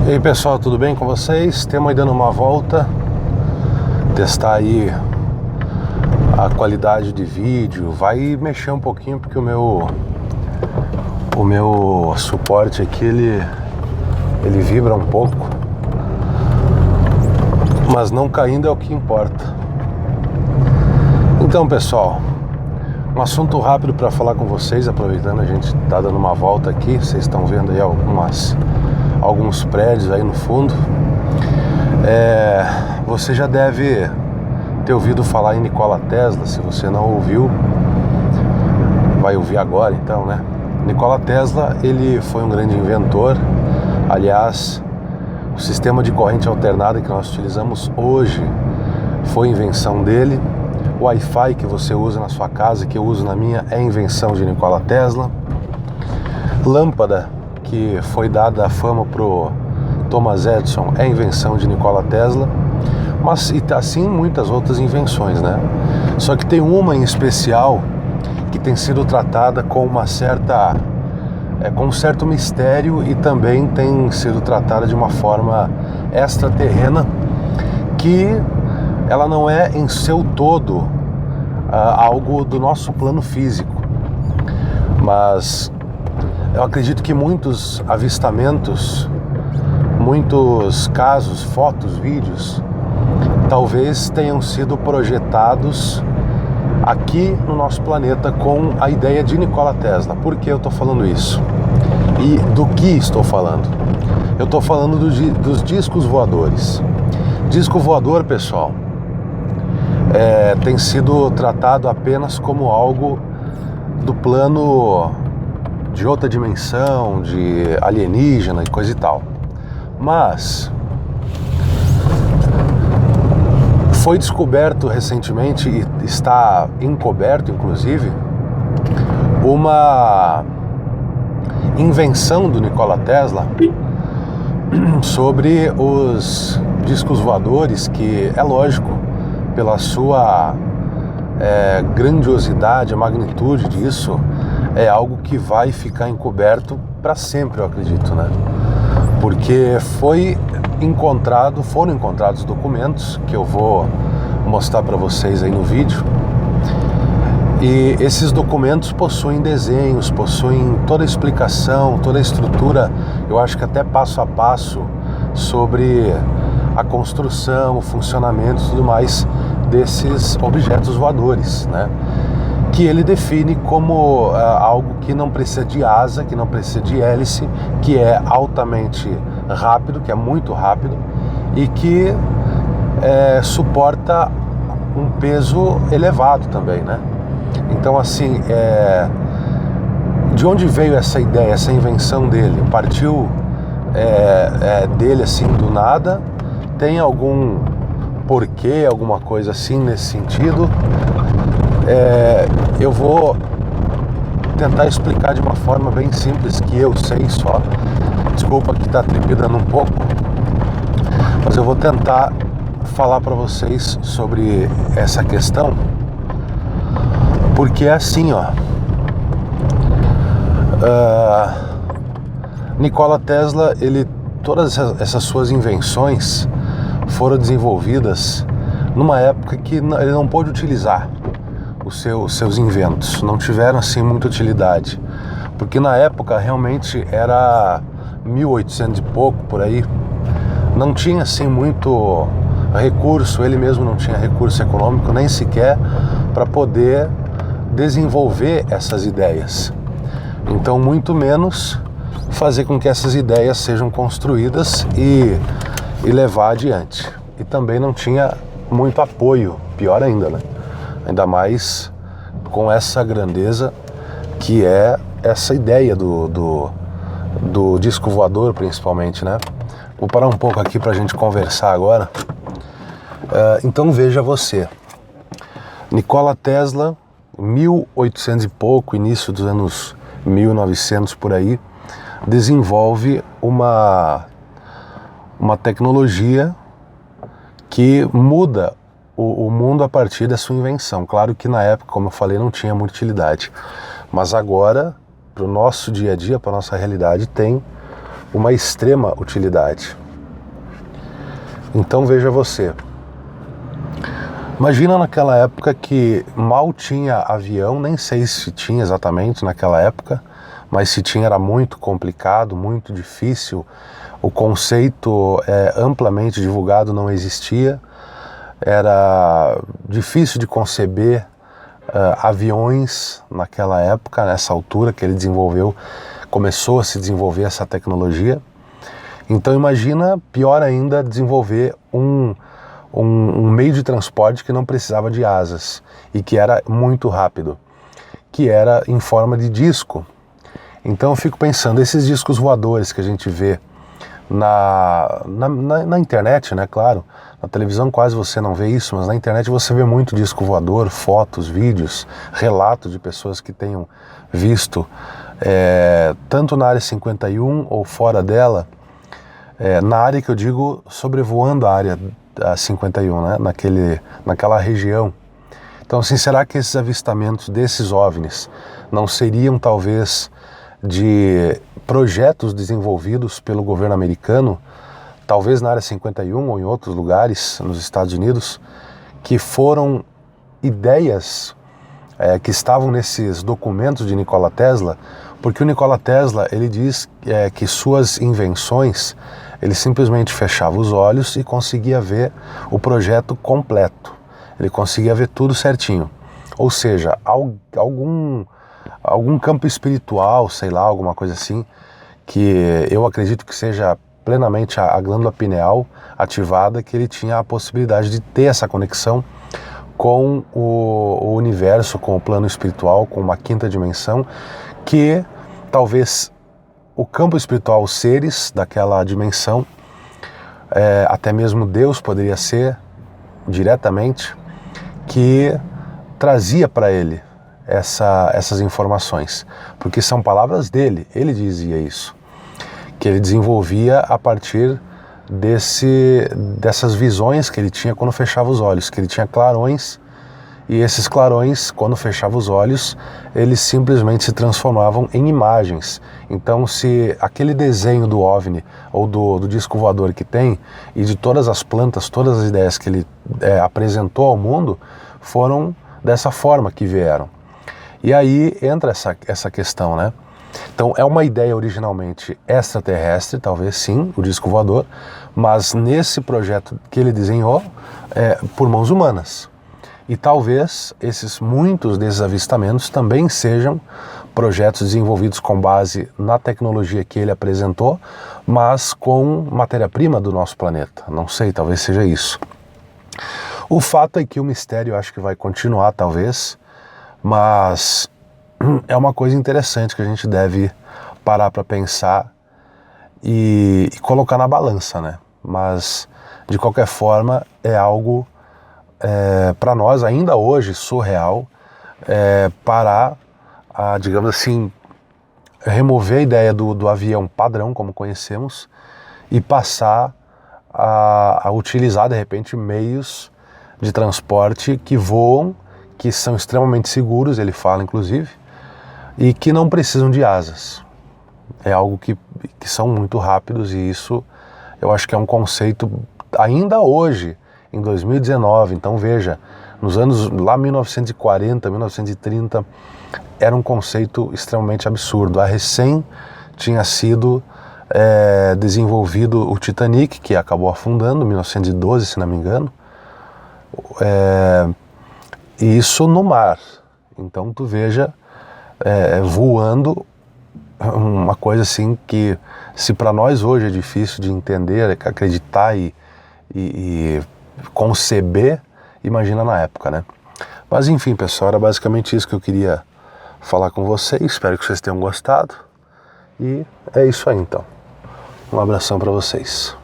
E aí pessoal, tudo bem com vocês? Estamos aí dando uma volta, testar aí a qualidade de vídeo, vai mexer um pouquinho porque o meu suporte aqui ele vibra um pouco, mas não caindo é o que importa. Então pessoal, um assunto rápido para falar com vocês, aproveitando a gente tá dando uma volta aqui, vocês estão vendo aí alguns prédios aí no fundo. Você já deve ter ouvido falar em Nikola Tesla. Se você não ouviu, vai ouvir agora então, né? Nikola Tesla, ele foi um grande inventor. Aliás, o sistema de corrente alternada que nós utilizamos hoje foi invenção dele. O Wi-Fi que você usa na sua casa, que eu uso na minha, é invenção de Nikola Tesla. Lâmpada que foi dada a fama pro Thomas Edison é invenção de Nikola Tesla, mas e assim muitas outras invenções, né? Só que tem uma em especial que tem sido tratada com com um certo mistério e também tem sido tratada de uma forma extraterrena, que ela não é em seu todo algo do nosso plano físico, mas eu acredito que muitos avistamentos, muitos casos, fotos, vídeos, talvez tenham sido projetados aqui no nosso planeta com a ideia de Nikola Tesla. Por que eu estou falando isso? E do que estou falando? Eu estou falando dos discos voadores. Disco voador, pessoal, tem sido tratado apenas como algo do plano de outra dimensão, de alienígena e coisa e tal. Mas foi descoberto recentemente, e está encoberto inclusive, uma invenção do Nikola Tesla sobre os discos voadores, que é lógico, pela sua grandiosidade, a magnitude disso, é algo que vai ficar encoberto para sempre, eu acredito, né? Porque foram encontrados documentos que eu vou mostrar para vocês aí no vídeo, e esses documentos possuem desenhos, possuem toda a explicação, toda a estrutura, eu acho que até passo a passo, sobre a construção, o funcionamento e tudo mais desses objetos voadores, né? Que ele define como algo que não precisa de asa, que não precisa de hélice, que é altamente rápido, que é muito rápido e que suporta um peso elevado também, né? Então, assim, de onde veio essa ideia, essa invenção dele? Partiu dele assim do nada? Tem algum porquê, alguma coisa assim nesse sentido? Eu vou tentar explicar de uma forma bem simples, que eu sei só. Desculpa que está trepidando um pouco, mas eu vou tentar falar para vocês sobre essa questão, porque é assim, ó. Nikola Tesla, todas essas suas invenções foram desenvolvidas numa época que ele não pôde utilizar os seus inventos, não tiveram assim muita utilidade, porque na época realmente era 1800 e pouco, por aí, não tinha assim muito recurso, ele mesmo não tinha recurso econômico nem sequer para poder desenvolver essas ideias, então muito menos fazer com que essas ideias sejam construídas e levar adiante. E também não tinha muito apoio, pior ainda, né? Ainda mais com essa grandeza que é essa ideia do disco voador, principalmente, né? Vou parar um pouco aqui para a gente conversar agora. Então veja você, Nikola Tesla, 1800 e pouco, início dos anos 1900 por aí, desenvolve uma tecnologia que muda o mundo a partir da sua invenção. Claro que na época, como eu falei, não tinha muita utilidade, mas agora, para o nosso dia a dia, para a nossa realidade, tem uma extrema utilidade. Então veja você, imagina naquela época que mal tinha avião, nem sei se tinha exatamente naquela época, mas se tinha era muito complicado, muito difícil, o conceito amplamente divulgado não existia, era difícil de conceber aviões naquela época, nessa altura que ele desenvolveu, começou a se desenvolver essa tecnologia. Então imagina, pior ainda, desenvolver um meio de transporte que não precisava de asas e que era muito rápido, que era em forma de disco. Então eu fico pensando, esses discos voadores que a gente vê na internet, né, claro, na televisão quase você não vê isso, mas na internet você vê muito disco voador, fotos, vídeos, relatos de pessoas que tenham visto, tanto na área 51 ou fora dela, na área que eu digo sobrevoando a área 51, né, naquela região. Então, assim, será que esses avistamentos desses OVNIs não seriam talvez de projetos desenvolvidos pelo governo americano, talvez na área 51 ou em outros lugares nos Estados Unidos, que foram ideias que estavam nesses documentos de Nikola Tesla, porque o Nikola Tesla, ele diz que suas invenções, ele simplesmente fechava os olhos e conseguia ver o projeto completo, ele conseguia ver tudo certinho, ou seja, algum campo espiritual, sei lá, alguma coisa assim, que eu acredito que seja plenamente a glândula pineal ativada, que ele tinha a possibilidade de ter essa conexão com o universo, com o plano espiritual, com uma quinta dimensão, que talvez o campo espiritual, os seres daquela dimensão, até mesmo Deus poderia ser diretamente, que trazia para ele essas informações, porque são palavras dele, ele dizia isso, que ele desenvolvia a partir dessas visões que ele tinha quando fechava os olhos, que ele tinha clarões, e esses clarões, quando fechava os olhos, eles simplesmente se transformavam em imagens. Então, se aquele desenho do OVNI, ou do disco voador que tem, e de todas as plantas, todas as ideias que ele apresentou ao mundo, foram dessa forma que vieram. E aí entra essa questão, né? Então é uma ideia originalmente extraterrestre, talvez sim, o disco voador, mas nesse projeto que ele desenhou, por mãos humanas. E talvez muitos desses avistamentos também sejam projetos desenvolvidos com base na tecnologia que ele apresentou, mas com matéria-prima do nosso planeta. Não sei, talvez seja isso. O fato é que o mistério acho que vai continuar, talvez, mas é uma coisa interessante que a gente deve parar para pensar e colocar na balança, né? Mas, de qualquer forma, é algo, para nós, ainda hoje, surreal, parar a, digamos assim, remover a ideia do avião padrão, como conhecemos, e passar a utilizar, de repente, meios de transporte que voam, que são extremamente seguros, ele fala inclusive, e que não precisam de asas. É algo que são muito rápidos, e isso eu acho que é um conceito ainda hoje, em 2019, então veja, nos anos lá 1940, 1930, era um conceito extremamente absurdo. A recém tinha sido desenvolvido o Titanic, que acabou afundando em 1912, se não me engano, e isso no mar. Então tu veja, voando, uma coisa assim que, se para nós hoje é difícil de entender, acreditar e conceber, imagina na época, né? Mas enfim, pessoal, era basicamente isso que eu queria falar com vocês. Espero que vocês tenham gostado, e é isso aí então. Um abração para vocês.